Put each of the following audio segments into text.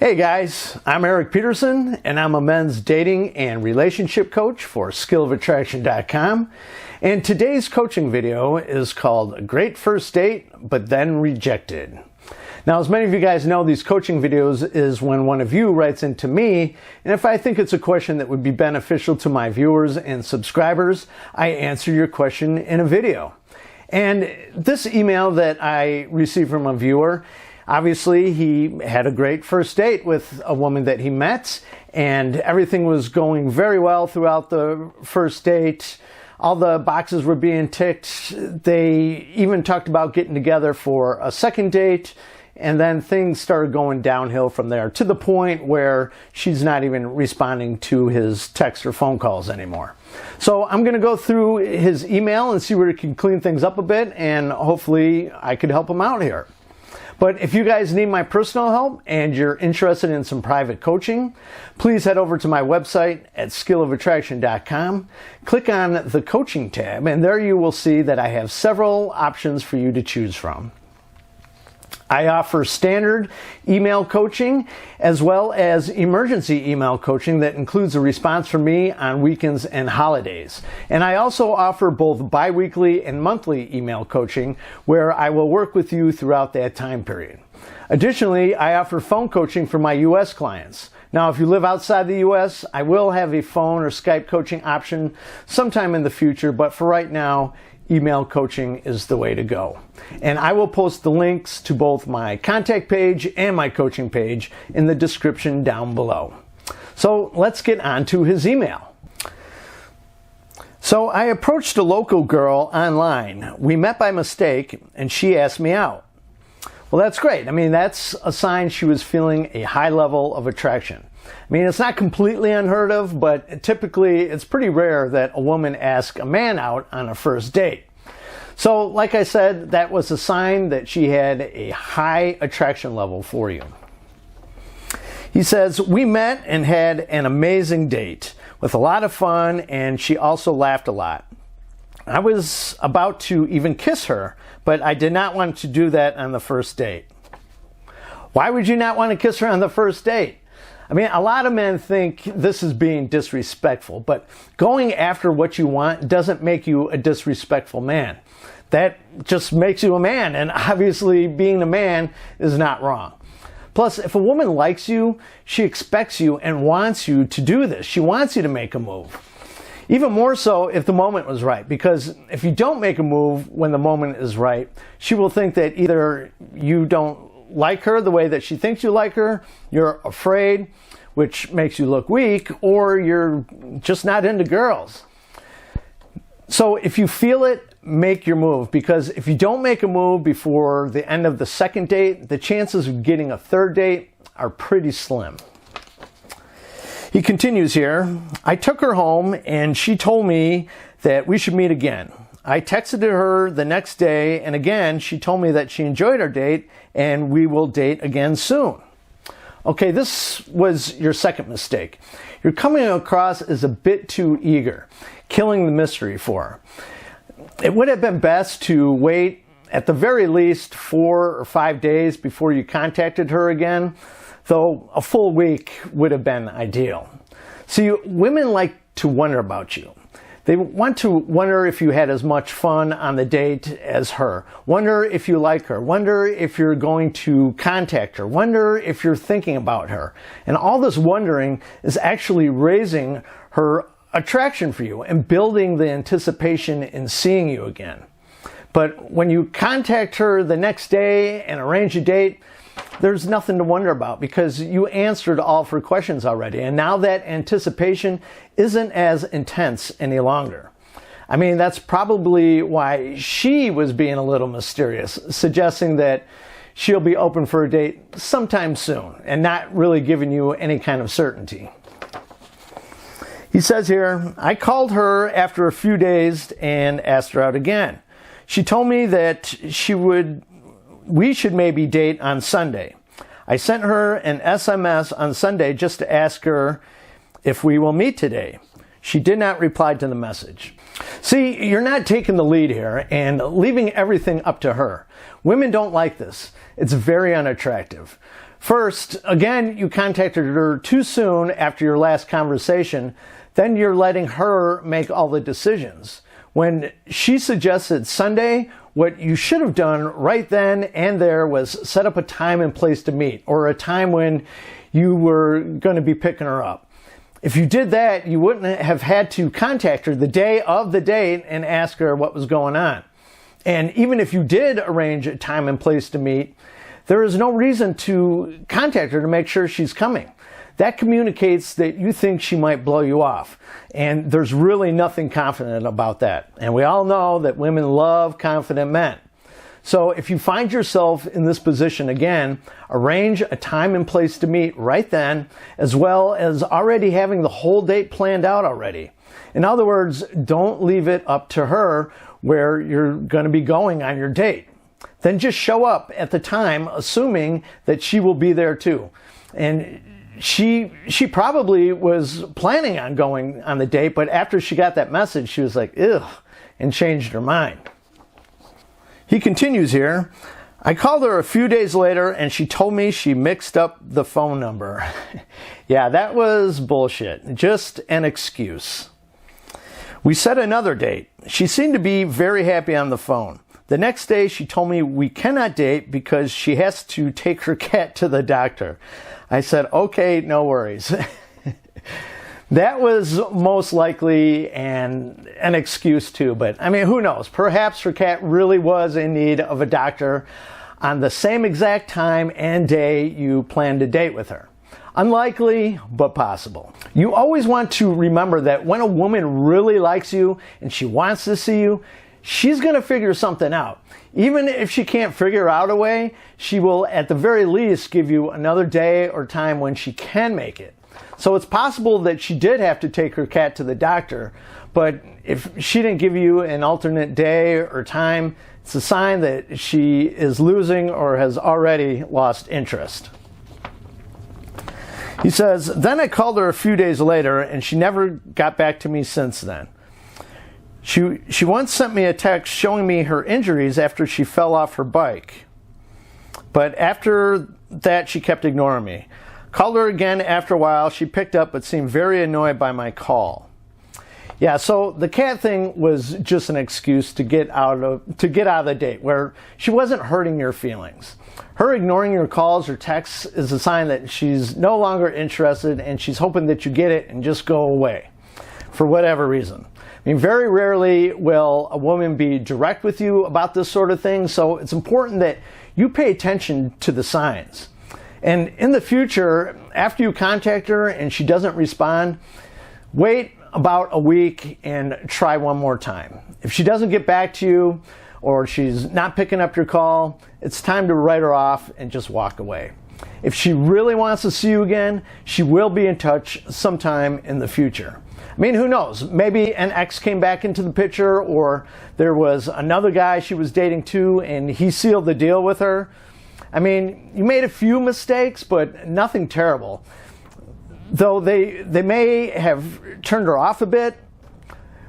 Hey guys, I'm Erik Peterson and I'm a men's dating and relationship coach for 𝕘𝕤𝕚𝕝𝕝 and today's coaching video is called Great First Date but Then Rejected. Now, as many of you guys know, these coaching videos is when one of you writes into me, and if I think it's a question that would be beneficial to my viewers and subscribers, I answer your question in a video. And this email that I received from a viewer, obviously, he had a great first date with a woman that he met, and everything was going very well throughout the first date. All the boxes were being ticked. They even talked about getting together for a second date, and then things started going downhill from there to the point where she's not even responding to his texts or phone calls anymore. So I'm going to go through his email and see where he can clean things up a bit, and hopefully I could help him out here. But if you guys need my personal help and you're interested in some private coaching, please head over to my website at 𝕘𝕤𝕚𝕝𝕝. Click on the coaching tab, and there you will see that I have several options for you to choose from. I offer standard email coaching as well as emergency email coaching that includes a response from me on weekends and holidays. And I also offer both bi-weekly and monthly email coaching where I will work with you throughout that time period. Additionally, I offer phone coaching for my U.S. clients. Now, if you live outside the U.S., I will have a phone or Skype coaching option sometime in the future, but for right now, email coaching is the way to go. And I will post the links to both my contact page and my coaching page in the description down below. So let's get on to his email. So I approached a local girl online. We met by mistake and she asked me out. Well, that's great. I mean, that's a sign she was feeling a high level of attraction. I mean, it's not completely unheard of, but typically it's pretty rare that a woman asks a man out on a first date. So, like I said, that was a sign that she had a high attraction level for you. He says, we met and had an amazing date with a lot of fun, and she also laughed a lot. I was about to even kiss her, but I did not want to do that on the first date. Why would you not want to kiss her on the first date? I mean, a lot of men think this is being disrespectful, but going after what you want doesn't make you a disrespectful man. That just makes you a man, and obviously being a man is not wrong. Plus, if a woman likes you, she expects you and wants you to do this. She wants you to make a move. Even more so if the moment was right, because if you don't make a move when the moment is right, she will think that either you don't like her the way that she thinks you like her, you're afraid, which makes you look weak, or you're just not into girls. So if you feel it, make your move, because if you don't make a move before the end of the second date, the chances of getting a third date are pretty slim. He continues here, I took her home and she told me that we should meet again. I texted her the next day, and again, she told me that she enjoyed our date and we will date again soon. Okay, this was your second mistake. You're coming across as a bit too eager, killing the mystery for her. It would have been best to wait at the very least 4 or 5 days before you contacted her again, though a full week would have been ideal. See, women like to wonder about you. They want to wonder if you had as much fun on the date as her. Wonder if you like her. Wonder if you're going to contact her. Wonder if you're thinking about her. And all this wondering is actually raising her attraction for you and building the anticipation in seeing you again. But when you contact her the next day and arrange a date, there's nothing to wonder about because you answered all of her questions already, and now that anticipation isn't as intense any longer. I mean, that's probably why she was being a little mysterious, suggesting that she'll be open for a date sometime soon and not really giving you any kind of certainty. He says here, I called her after a few days and asked her out again. She told me that we should maybe date on Sunday. I sent her an SMS on Sunday just to ask her if we will meet today. She did not reply to the message. See, you're not taking the lead here and leaving everything up to her. Women don't like this. It's very unattractive. First, again, you contacted her too soon after your last conversation. Then you're letting her make all the decisions. When she suggested Sunday, what you should have done right then and there was set up a time and place to meet, or a time when you were going to be picking her up. If you did that, you wouldn't have had to contact her the day of the date and ask her what was going on. And even if you did arrange a time and place to meet, there is no reason to contact her to make sure she's coming. That communicates that you think she might blow you off. And there's really nothing confident about that. And we all know that women love confident men. So if you find yourself in this position again, arrange a time and place to meet right then, as well as already having the whole date planned out already. In other words, don't leave it up to her where you're going to be going on your date. Then just show up at the time, assuming that she will be there too. And she probably was planning on going on the date, but after she got that message, she was like, ugh, and changed her mind. He continues here. I called her a few days later and she told me she mixed up the phone number. Yeah, that was bullshit. Just an excuse. We set another date. She seemed to be very happy on the phone. The next day she told me we cannot date because she has to take her cat to the doctor. I said, okay, no worries. That was most likely an excuse too, but I mean, who knows? Perhaps her cat really was in need of a doctor on the same exact time and day you planned to date with her. Unlikely, but possible. You always want to remember that when a woman really likes you and she wants to see you, she's going to figure something out. Even if she can't figure out a way, she will at the very least give you another day or time when she can make it. So it's possible that she did have to take her cat to the doctor, but if she didn't give you an alternate day or time, it's a sign that she is losing or has already lost interest. He says, then I called her a few days later and she never got back to me since then. She once sent me a text showing me her injuries after she fell off her bike. But after that, she kept ignoring me. Called her again after a while. She picked up but seemed very annoyed by my call. Yeah, so the cat thing was just an excuse to get out of the date where she wasn't hurting your feelings. Her ignoring your calls or texts is a sign that she's no longer interested and she's hoping that you get it and just go away for whatever reason. I mean, very rarely will a woman be direct with you about this sort of thing, so it's important that you pay attention to the signs. And in the future, after you contact her and she doesn't respond, wait about a week and try one more time. If she doesn't get back to you or she's not picking up your call, it's time to write her off and just walk away. If she really wants to see you again, she will be in touch sometime in the future. I mean, who knows? Maybe an ex came back into the picture, or there was another guy she was dating too and he sealed the deal with her. I mean, you made a few mistakes, but nothing terrible. Though they may have turned her off a bit,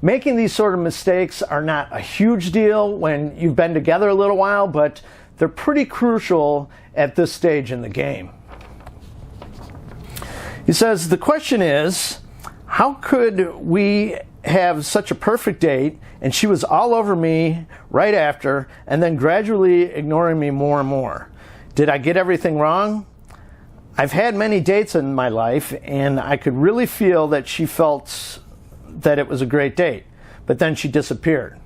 making these sort of mistakes are not a huge deal when you've been together a little while, but they're pretty crucial at this stage in the game. He says, the question is, how could we have such a perfect date and she was all over me right after and then gradually ignoring me more and more? Did I get everything wrong? I've had many dates in my life and I could really feel that she felt that it was a great date, but then she disappeared.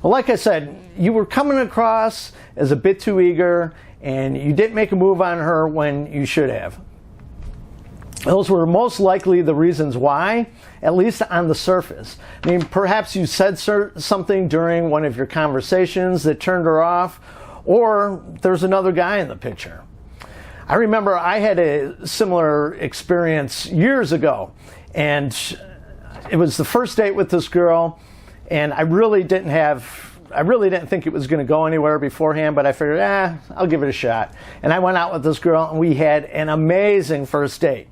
Well, like I said, you were coming across as a bit too eager and you didn't make a move on her when you should have. Those were most likely the reasons why, at least on the surface. I mean, perhaps you said something during one of your conversations that turned her off, or there's another guy in the picture. I remember I had a similar experience years ago, and it was the first date with this girl, and I really didn't think it was going to go anywhere beforehand, but I figured, I'll give it a shot. And I went out with this girl and we had an amazing first date.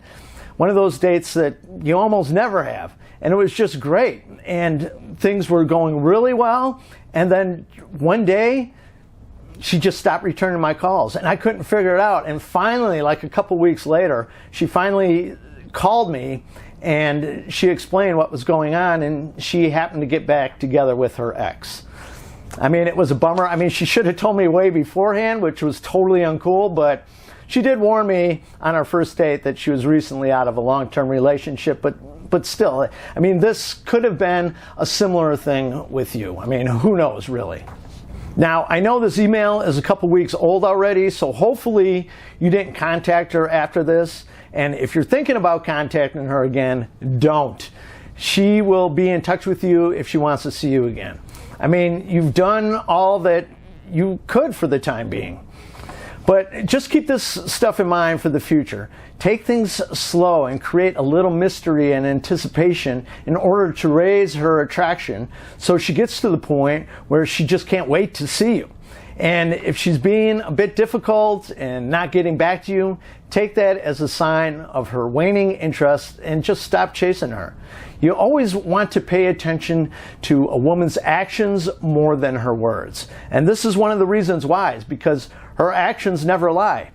One of those dates that you almost never have. And it was just great. And things were going really well. And then one day, she just stopped returning my calls, and I couldn't figure it out. And finally, like a couple weeks later, she finally called me and she explained what was going on, and she happened to get back together with her ex. I mean, it was a bummer. I mean, she should have told me way beforehand, which was totally uncool, but she did warn me on our first date that she was recently out of a long-term relationship, but still, I mean, this could have been a similar thing with you. I mean, who knows, really? Now, I know this email is a couple weeks old already, so hopefully you didn't contact her after this. And if you're thinking about contacting her again, don't. She will be in touch with you if she wants to see you again. I mean, you've done all that you could for the time being. But just keep this stuff in mind for the future. Take things slow and create a little mystery and anticipation in order to raise her attraction so she gets to the point where she just can't wait to see you. And if she's being a bit difficult and not getting back to you, take that as a sign of her waning interest and just stop chasing her. You always want to pay attention to a woman's actions more than her words. And this is one of the reasons why, is because her actions never lie.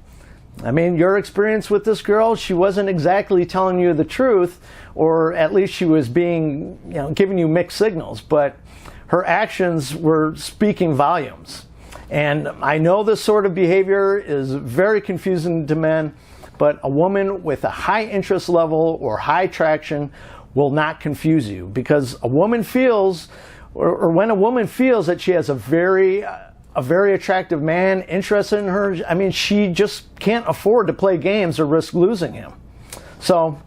I mean, your experience with this girl, she wasn't exactly telling you the truth, or at least she was being, giving you mixed signals, but her actions were speaking volumes. And I know this sort of behavior is very confusing to men, but a woman with a high interest level or high traction will not confuse you, because a woman feels, or when a woman feels that she has a very attractive man interested in her, I mean, she just can't afford to play games or risk losing him. So,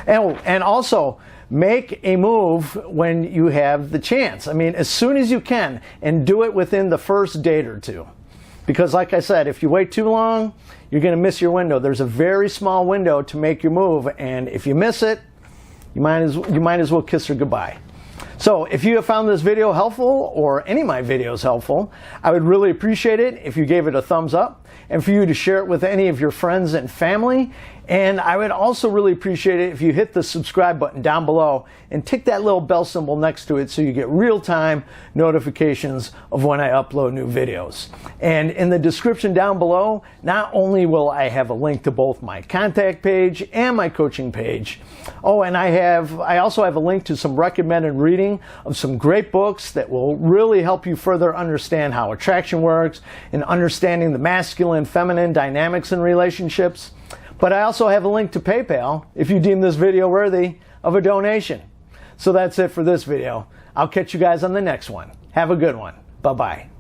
and also, make a move when you have the chance. I mean, as soon as you can, and do it within the first date or two. Because like I said, if you wait too long, you're going to miss your window. There's a very small window to make your move, and if you miss it, you might as well kiss her goodbye. So if you have found this video helpful, or any of my videos helpful, I would really appreciate it if you gave it a thumbs up, and for you to share it with any of your friends and family. And I would also really appreciate it if you hit the subscribe button down below and tick that little bell symbol next to it so you get real-time notifications of when I upload new videos. And in the description down below, not only will I have a link to both my contact page and my coaching page, oh, and I also have a link to some recommended reading of some great books that will really help you further understand how attraction works and understanding the masculine, feminine dynamics in relationships. But I also have a link to PayPal if you deem this video worthy of a donation. So that's it for this video. I'll catch you guys on the next one. Have a good one. Bye-bye.